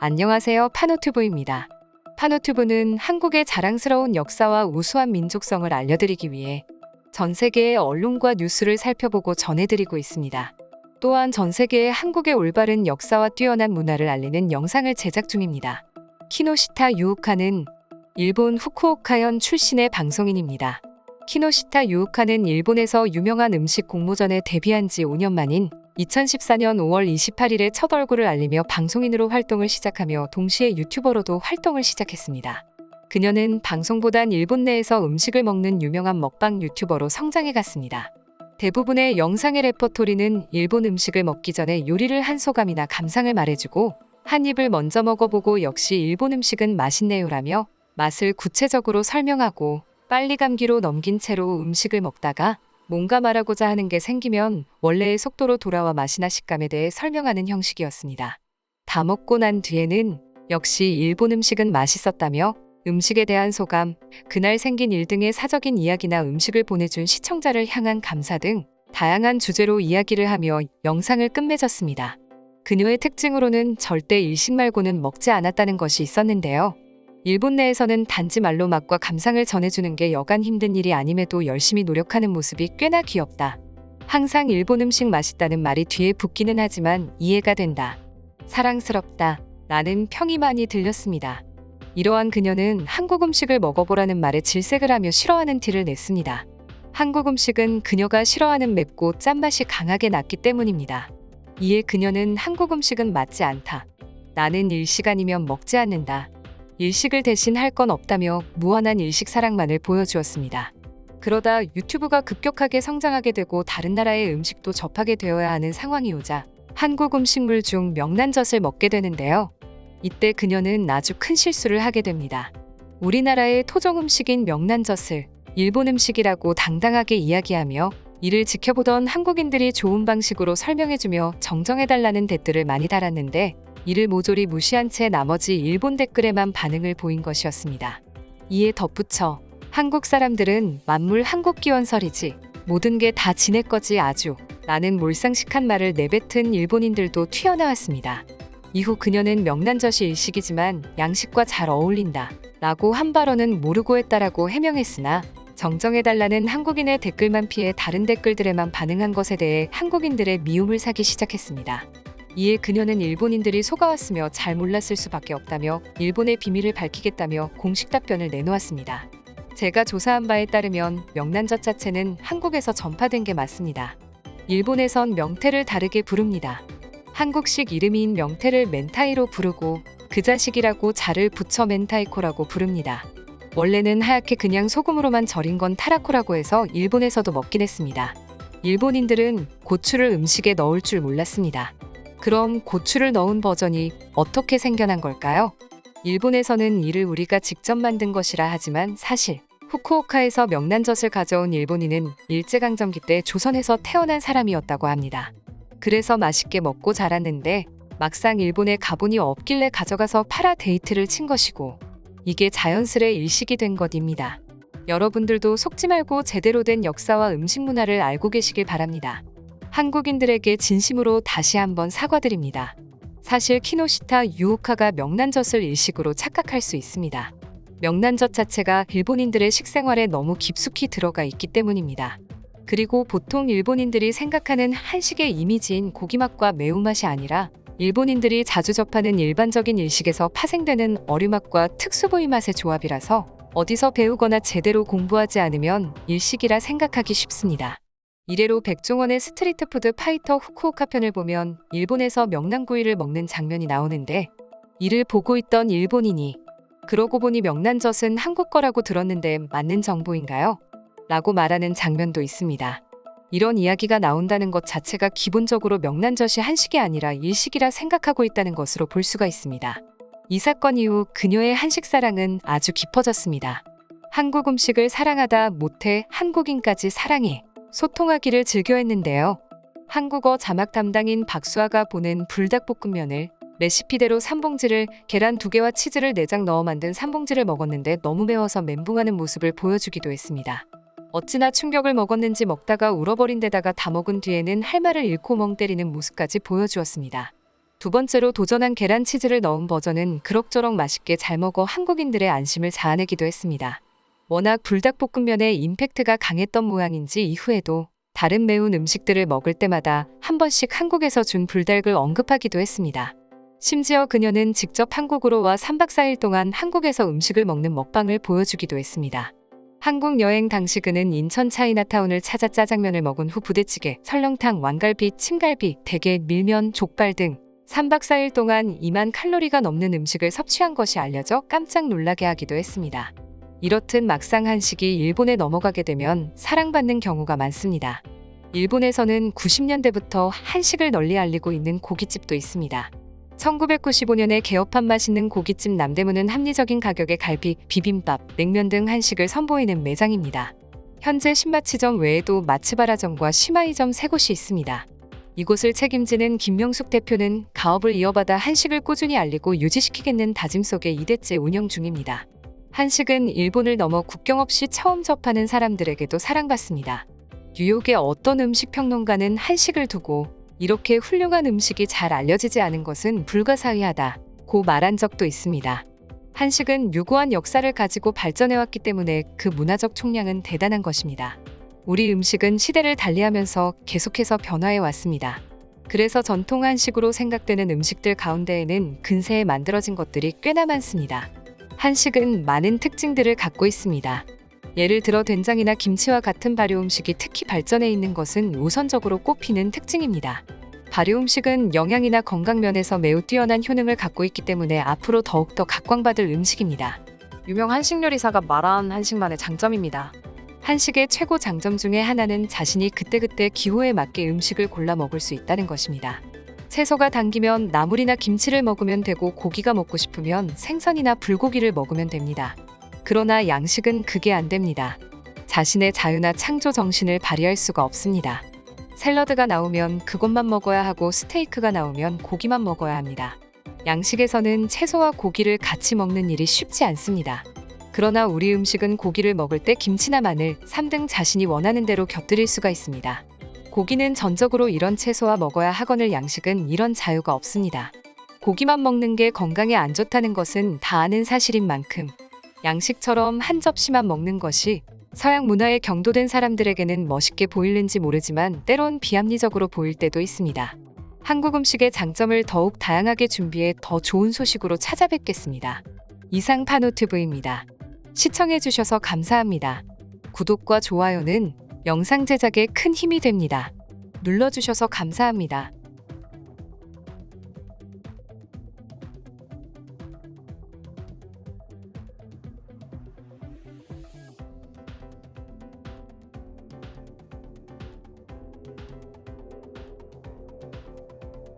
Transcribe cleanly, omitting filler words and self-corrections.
안녕하세요. 파노튜브입니다. 파노튜브는 한국의 자랑스러운 역사와 우수한 민족성을 알려드리기 위해 전 세계의 언론과 뉴스를 살펴보고 전해드리고 있습니다. 또한 전 세계의 한국의 올바른 역사와 뛰어난 문화를 알리는 영상을 제작 중입니다. 키노시타 유우카는 일본 후쿠오카현 출신의 방송인입니다. 키노시타 유우카는 일본에서 유명한 음식 공모전에 데뷔한 지 5년 만인 2014년 5월 28일에 첫 얼굴을 알리며 방송인으로 활동을 시작하며 동시에 유튜버로도 활동을 시작했습니다. 그녀는 방송보단 일본 내에서 음식을 먹는 유명한 먹방 유튜버로 성장해 갔습니다. 대부분의 영상의 레퍼토리는 일본 음식을 먹기 전에 요리를 한 소감이나 감상을 말해주고 한 입을 먼저 먹어보고 역시 일본 음식은 맛있네요라며 맛을 구체적으로 설명하고 빨리 감기로 넘긴 채로 음식을 먹다가 뭔가 말하고자 하는 게 생기면 원래의 속도로 돌아와 맛이나 식감에 대해 설명하는 형식이었습니다. 다 먹고 난 뒤에는 역시 일본 음식은 맛있었다며 음식에 대한 소감, 그날 생긴 일 등의 사적인 이야기나 음식을 보내준 시청자를 향한 감사 등 다양한 주제로 이야기를 하며 영상을 끝맺었습니다. 그녀의 특징으로는 절대 일식 말고는 먹지 않았다는 것이 있었는데요. 일본 내에서는 단지 말로 맛과 감상을 전해주는 게 여간 힘든 일이 아님에도 열심히 노력하는 모습이 꽤나 귀엽다. 항상 일본 음식 맛있다는 말이 뒤에 붙기는 하지만 이해가 된다. 사랑스럽다. 라는 평이 많이 들렸습니다. 이러한 그녀는 한국 음식을 먹어보라는 말에 질색을 하며 싫어하는 티를 냈습니다. 한국 음식은 그녀가 싫어하는 맵고 짠맛이 강하게 났기 때문입니다. 이에 그녀는 한국 음식은 맞지 않다. 나는 일식 아니면 먹지 않는다. 일식을 대신 할 건 없다며 무한한 일식 사랑만을 보여주었습니다. 그러다 유튜브가 급격하게 성장하게 되고 다른 나라의 음식도 접하게 되어야 하는 상황이 오자 한국 음식물 중 명란젓을 먹게 되는데요. 이때 그녀는 아주 큰 실수를 하게 됩니다. 우리나라의 토종 음식인 명란젓을 일본 음식이라고 당당하게 이야기하며 이를 지켜보던 한국인들이 좋은 방식으로 설명해주며 정정해달라는 댓글을 많이 달았는데 이를 모조리 무시한 채 나머지 일본 댓글에만 반응을 보인 것이었습니다. 이에 덧붙여 한국 사람들은 만물 한국기원설이지 모든 게 다 지네 거지 아주 라는 몰상식한 말을 내뱉은 일본인들도 튀어나왔습니다. 이후 그녀는 명란젓이 일식이지만 양식과 잘 어울린다 라고 한 발언은 모르고 했다라고 해명했으나 정정해달라는 한국인의 댓글만 피해 다른 댓글들에만 반응한 것에 대해 한국인들의 미움을 사기 시작했습니다. 이에 그녀는 일본인들이 속아왔으며 잘 몰랐을 수밖에 없다며 일본의 비밀을 밝히겠다며 공식 답변을 내놓았습니다. 제가 조사한 바에 따르면 명란젓 자체는 한국에서 전파된 게 맞습니다. 일본에선 명태를 다르게 부릅니다. 한국식 이름인 명태를 멘타이로 부르고 그 자식이라고 자를 붙여 멘타이코라고 부릅니다. 원래는 하얗게 그냥 소금으로만 절인 건 타라코라고 해서 일본에서도 먹긴 했습니다. 일본인들은 고추를 음식에 넣을 줄 몰랐습니다. 그럼 고추를 넣은 버전이 어떻게 생겨난 걸까요? 일본에서는 이를 우리가 직접 만든 것이라 하지만 사실 후쿠오카에서 명란젓을 가져온 일본인은 일제강점기 때 조선에서 태어난 사람이었다고 합니다. 그래서 맛있게 먹고 자랐는데 막상 일본에 가보니 없길래 가져가서 팔아 데이트를 친 것이고 이게 자연스레 일식이 된 것입니다. 여러분들도 속지 말고 제대로 된 역사와 음식 문화를 알고 계시길 바랍니다. 한국인들에게 진심으로 다시 한번 사과드립니다. 사실 키노시타 유우카가 명란젓을 일식으로 착각할 수 있습니다. 명란젓 자체가 일본인들의 식생활에 너무 깊숙이 들어가 있기 때문입니다. 그리고 보통 일본인들이 생각하는 한식의 이미지인 고기맛과 매운맛이 아니라 일본인들이 자주 접하는 일반적인 일식에서 파생되는 어류맛과 특수부위 맛의 조합이라서 어디서 배우거나 제대로 공부하지 않으면 일식이라 생각하기 쉽습니다. 이래로 백종원의 스트리트푸드 파이터 후쿠오카 편을 보면 일본에서 명란구이를 먹는 장면이 나오는데 이를 보고 있던 일본인이 그러고 보니 명란젓은 한국 거라고 들었는데 맞는 정보인가요? 라고 말하는 장면도 있습니다. 이런 이야기가 나온다는 것 자체가 기본적으로 명란젓이 한식이 아니라 일식이라 생각하고 있다는 것으로 볼 수가 있습니다. 이 사건 이후 그녀의 한식 사랑은 아주 깊어졌습니다. 한국 음식을 사랑하다 못해 한국인까지 사랑해 소통하기를 즐겨했는데요. 한국어 자막 담당인 박수아가 보낸 불닭볶음면을 레시피대로 3봉지를 계란 2개와 치즈를 4장 넣어 만든 3봉지를 먹었는데 너무 매워서 멘붕하는 모습을 보여주기도 했습니다. 어찌나 충격을 먹었는지 먹다가 울어버린 데다가 다 먹은 뒤에는 할 말을 잃고 멍 때리는 모습까지 보여주었습니다. 두 번째로 도전한 계란 치즈를 넣은 버전은 그럭저럭 맛있게 잘 먹어 한국인들의 안심을 자아내기도 했습니다. 워낙 불닭볶음면의 임팩트가 강했던 모양인지 이후에도 다른 매운 음식들을 먹을 때마다 한 번씩 한국에서 준 불닭을 언급하기도 했습니다. 심지어 그녀는 직접 한국으로 와 3박 4일 동안 한국에서 음식을 먹는 먹방을 보여주기도 했습니다. 한국 여행 당시 그는 인천 차이나타운을 찾아 짜장면을 먹은 후 부대찌개, 설렁탕, 왕갈비, 침갈비, 대게, 밀면, 족발 등 3박 4일 동안 2만 칼로리가 넘는 음식을 섭취한 것이 알려져 깜짝 놀라게 하기도 했습니다. 이렇듯 막상 한식이 일본에 넘어가게 되면 사랑받는 경우가 많습니다. 일본에서는 90년대부터 한식을 널리 알리고 있는 고깃집도 있습니다. 1995년에 개업한 맛있는 고깃집 남대문은 합리적인 가격의 갈비, 비빔밥, 냉면 등 한식을 선보이는 매장입니다. 현재 신마치점 외에도 마츠바라점과 시마이점 3곳이 있습니다. 이곳을 책임지는 김명숙 대표는 가업을 이어받아 한식을 꾸준히 알리고 유지시키겠는 다짐 속에 2대째 운영 중입니다. 한식은 일본을 넘어 국경 없이 처음 접하는 사람들에게도 사랑받습니다. 뉴욕의 어떤 음식 평론가는 한식을 두고 이렇게 훌륭한 음식이 잘 알려지지 않은 것은 불가사의하다고 말한 적도 있습니다. 한식은 유구한 역사를 가지고 발전해왔기 때문에 그 문화적 총량은 대단한 것입니다. 우리 음식은 시대를 달리하면서 계속해서 변화해 왔습니다. 그래서 전통 한식으로 생각되는 음식들 가운데에는 근세에 만들어진 것들이 꽤나 많습니다. 한식은 많은 특징들을 갖고 있습니다. 예를 들어 된장이나 김치와 같은 발효 음식이 특히 발전해 있는 것은 우선적으로 꼽히는 특징입니다. 발효 음식은 영양이나 건강 면에서 매우 뛰어난 효능을 갖고 있기 때문에 앞으로 더욱더 각광받을 음식입니다. 유명 한식 요리사가 말한 한식만의 장점입니다. 한식의 최고 장점 중에 하나는 자신이 그때그때 기호에 맞게 음식을 골라 먹을 수 있다는 것입니다. 채소가 당기면 나물이나 김치를 먹으면 되고 고기가 먹고 싶으면 생선이나 불고기를 먹으면 됩니다. 그러나 양식은 그게 안 됩니다. 자신의 자유나 창조 정신을 발휘할 수가 없습니다. 샐러드가 나오면 그것만 먹어야 하고 스테이크가 나오면 고기만 먹어야 합니다. 양식에서는 채소와 고기를 같이 먹는 일이 쉽지 않습니다. 그러나 우리 음식은 고기를 먹을 때 김치나 마늘, 쌈 등 자신이 원하는 대로 곁들일 수가 있습니다. 고기는 전적으로 이런 채소와 먹어야 하거늘 양식은 이런 자유가 없습니다. 고기만 먹는 게 건강에 안 좋다는 것은 다 아는 사실인 만큼 양식처럼 한 접시만 먹는 것이 서양 문화에 경도된 사람들에게는 멋있게 보이는지 모르지만 때론 비합리적으로 보일 때도 있습니다. 한국 음식의 장점을 더욱 다양하게 준비해 더 좋은 소식으로 찾아뵙겠습니다. 이상 파노튜브입니다. 시청해주셔서 감사합니다. 구독과 좋아요는 영상 제작에 큰 힘이 됩니다. 눌러주셔서 감사합니다.